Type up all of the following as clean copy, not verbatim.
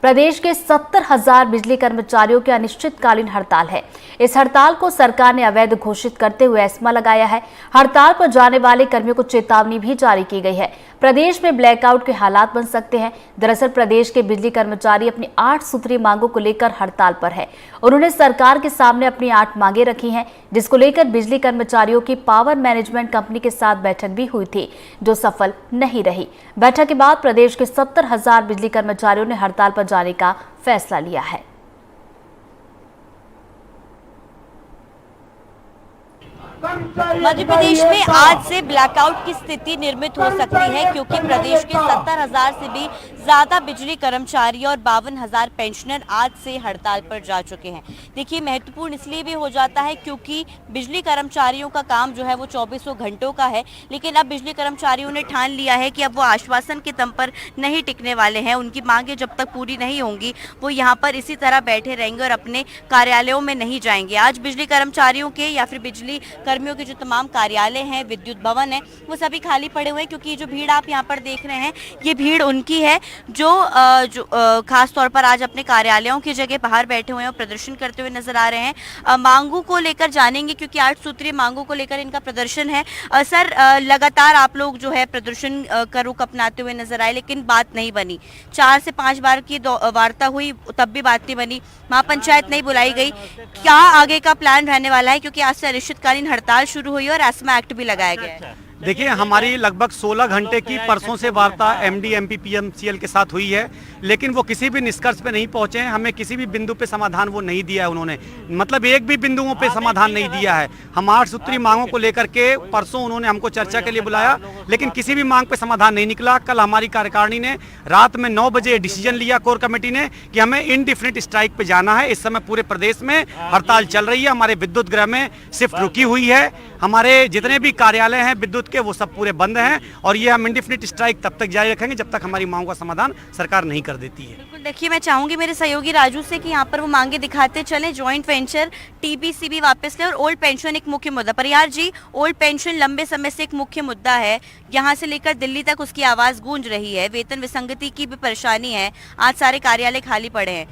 प्रदेश के 70,000 बिजली कर्मचारियों की अनिश्चितकालीन हड़ताल है। इस हड़ताल को सरकार ने अवैध घोषित करते हुए एस्मा लगाया है। हड़ताल पर जाने वाले कर्मियों को चेतावनी भी जारी की गई है। प्रदेश में ब्लैकआउट के हालात बन सकते हैं। दरअसल प्रदेश के बिजली कर्मचारी अपनी 8 सूत्रीय मांगों को लेकर हड़ताल पर है। उन्होंने सरकार के सामने अपनी 8 मांगे रखी हैं, जिसको लेकर बिजली कर्मचारियों की पावर मैनेजमेंट कंपनी के साथ बैठक भी हुई थी, जो सफल नहीं रही। बैठक के बाद प्रदेश के 70,000 बिजली कर्मचारियों ने हड़ताल पर जाने का फैसला लिया है। मध्य प्रदेश में आज से ब्लैकआउट की स्थिति निर्मित हो सकती है, क्योंकि प्रदेश के 70,000 से भी ज्यादा बिजली कर्मचारी और 52,000 पेंशनर आज से हड़ताल पर जा चुके हैं। देखिए, महत्वपूर्ण इसलिए भी हो जाता है क्योंकि बिजली कर्मचारियों का काम जो है वो 2400 घंटों का है, लेकिन अब बिजली कर्मचारियों ने ठान लिया है कि अब वो आश्वासन के दम पर नहीं टिकने वाले हैं। उनकी मांगे जब तक पूरी नहीं होंगी वो यहाँ पर इसी तरह बैठे रहेंगे और अपने कार्यालयों में नहीं जाएंगे। आज बिजली कर्मचारियों के या फिर बिजली कर्मियों के जो तमाम कार्यालय हैं, विद्युत भवन है, वो सभी खाली पड़े हुए हैं, क्योंकि जो भीड़ आप यहाँ पर देख रहे हैं ये भीड़ उनकी है जो खास तौर पर आज अपने कार्यालयों की जगह बाहर बैठे हुए हैं और प्रदर्शन करते हुए नजर आ रहे हैं। मांगों को लेकर जानेंगे, क्योंकि 8 सूत्रीय मांगों को लेकर इनका प्रदर्शन है। सर, लगातार आप लोग जो है प्रदर्शन का रुख अपनाते हुए नजर आए, लेकिन बात नहीं बनी। 4 से 5 बार की वार्ता हुई, तब भी बात नहीं बनी। महापंचायत नहीं बुलाई गई। क्या आगे का प्लान रहने वाला है, क्योंकि आज से अनिश्चितकालीन हड़ताल शुरू हुई और एस्मा एक्ट भी लगाया गया है? देखिए, हमारी लगभग 16 घंटे की परसों से वार्ता एमडी एमपी पीएमसीएल के साथ हुई है, लेकिन वो किसी भी निष्कर्ष पे नहीं पहुंचे हैं। हमें किसी भी बिंदु पे समाधान वो नहीं दिया है उन्होंने, मतलब एक भी बिंदुओं पे समाधान नहीं दिया है। हम 8 सूत्री मांगों को लेकर के परसों उन्होंने हमको चर्चा के लिए बुलाया, लेकिन किसी भी मांग पे समाधान नहीं निकला। कल हमारी कार्यकारिणी ने रात में 9 बजे डिसीजन लिया कोर कमेटी ने कि हमें इनडिफिनिट स्ट्राइक पे जाना है। इस समय पूरे प्रदेश में हड़ताल चल रही है। हमारे विद्युत गृह में शिफ्ट रुकी हुई है। हमारे जितने भी कार्यालय हैं विद्युत के, वो सब पूरे बंद हैं और ये हम इंडिफिनिट स्ट्राइक तब तक जारी रखेंगे जब तक हमारी मांगों का समाधान सरकार नहीं कर देती है। बिल्कुल, देखिए, मैं चाहूंगी मेरे सहयोगी राजू से कि यहाँ पर वो मांगे दिखाते चलें। जॉइंट वेंचर, टीबीसीबी वापस ले और ओल्ड पेंशन एक मुख्य मुद्दा। परियार जी, ओल्ड पेंशन लंबे समय से एक मुख्य मुद्दा है, यहाँ से लेकर दिल्ली तक उसकी आवाज गूंज रही है। वेतन विसंगति की भी परेशानी है। आज सारे कार्यालय खाली पड़े हैं।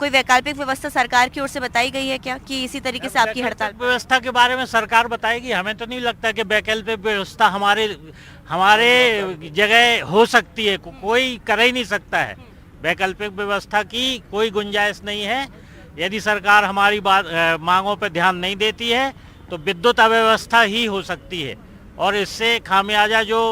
कोई वैकल्पिक व्यवस्था सरकार की ओर से बताई गई है क्या, कि इसी तरीके से आपकी हड़ताल? व्यवस्था के बारे में सरकार बताएगी। हमें तो नहीं लगता कि वैकल्पिक व्यवस्था हमारे जगह हो सकती है। कोई कर ही नहीं सकता है। वैकल्पिक व्यवस्था की कोई गुंजाइश नहीं है। यदि सरकार हमारी मांगों पर ध्यान नहीं देती है तो विद्युत अव्यवस्था ही हो सकती है और इससे खामियाजा जो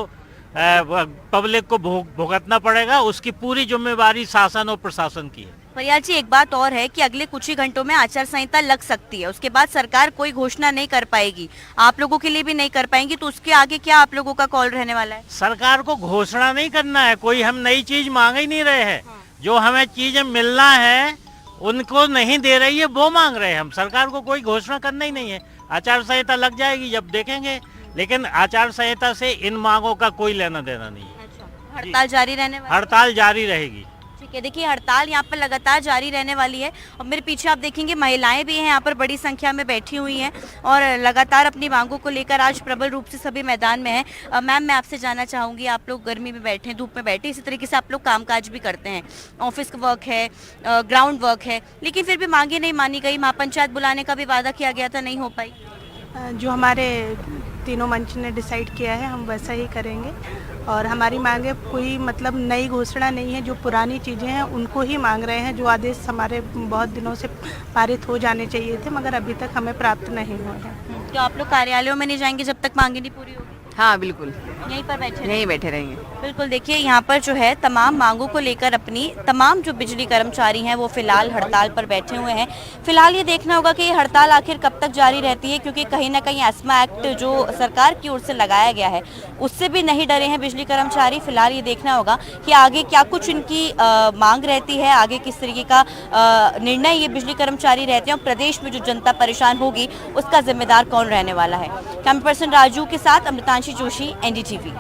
पब्लिक को भुगतना पड़ेगा, उसकी पूरी जिम्मेवारी शासन और प्रशासन की है। परियार जी, एक बात और है कि अगले कुछ ही घंटों में आचार संहिता लग सकती है। उसके बाद सरकार कोई घोषणा नहीं कर पाएगी, आप लोगों के लिए भी नहीं कर पाएंगी, तो उसके आगे क्या आप लोगों का कॉल रहने वाला है? सरकार को घोषणा नहीं करना है। कोई हम नई चीज मांग ही नहीं रहे हैं। जो हमें चीजें मिलना है उनको नहीं दे रही है, वो मांग रहे हैं हम। सरकार को कोई घोषणा करना ही नहीं है। आचार संहिता लग जाएगी जब देखेंगे, लेकिन आचार संहिता से इन मांगों का कोई लेना देना नहीं है। अच्छा, हड़ताल जारी रहने वाली? हड़ताल जारी रहेगी। ठीक है, देखिए, हड़ताल यहाँ पर लगातार जारी रहने वाली है और मेरे पीछे आप देखेंगे महिलाएं भी हैं यहाँ पर, बड़ी संख्या में बैठी हुई हैं और लगातार अपनी मांगों को लेकर आज प्रबल रूप से सभी मैदान में हैं। मैम, मैं आपसे जानना चाहूँगी, आप लोग गर्मी में बैठे, धूप में बैठे, इसी तरीके से आप लोग कामकाज भी करते हैं, ऑफिस का वर्क है, ग्राउंड वर्क है, लेकिन फिर भी मांगे नहीं मानी गई। महापंचायत बुलाने का भी वादा किया गया था, नहीं हो पाई। जो हमारे तीनों मंच ने डिसाइड किया है हम वैसा ही करेंगे और हमारी मांगे कोई मतलब नई घोषणा नहीं है। जो पुरानी चीज़ें हैं उनको ही मांग रहे हैं। जो आदेश हमारे बहुत दिनों से पारित हो जाने चाहिए थे, मगर अभी तक हमें प्राप्त नहीं हुए हैं। तो आप लोग कार्यालयों में नहीं जाएंगे जब तक मांगे नहीं पूरी होगी? हाँ, बिल्कुल यहीं पर यहीं बैठे रहेंगे। बिल्कुल, देखिए, यहाँ पर जो है तमाम मांगों को लेकर अपनी तमाम जो बिजली कर्मचारी हैं वो फिलहाल हड़ताल पर बैठे हुए हैं। फिलहाल ये देखना होगा कि ये हड़ताल आखिर कब तक जारी रहती है, क्योंकि कहीं ना कहीं एस्मा एक्ट जो सरकार की ओर से लगाया गया है उससे भी नहीं डरे हैं बिजली कर्मचारी। फिलहाल ये देखना होगा कि आगे क्या कुछ इनकी मांग रहती है, आगे किस तरीके का निर्णय ये बिजली कर्मचारी रहते हैं और प्रदेश में जो जनता परेशान होगी उसका जिम्मेदार कौन रहने वाला है। कैमरा पर्सन राजू के साथ अमृतांशी जोशी, NDTV।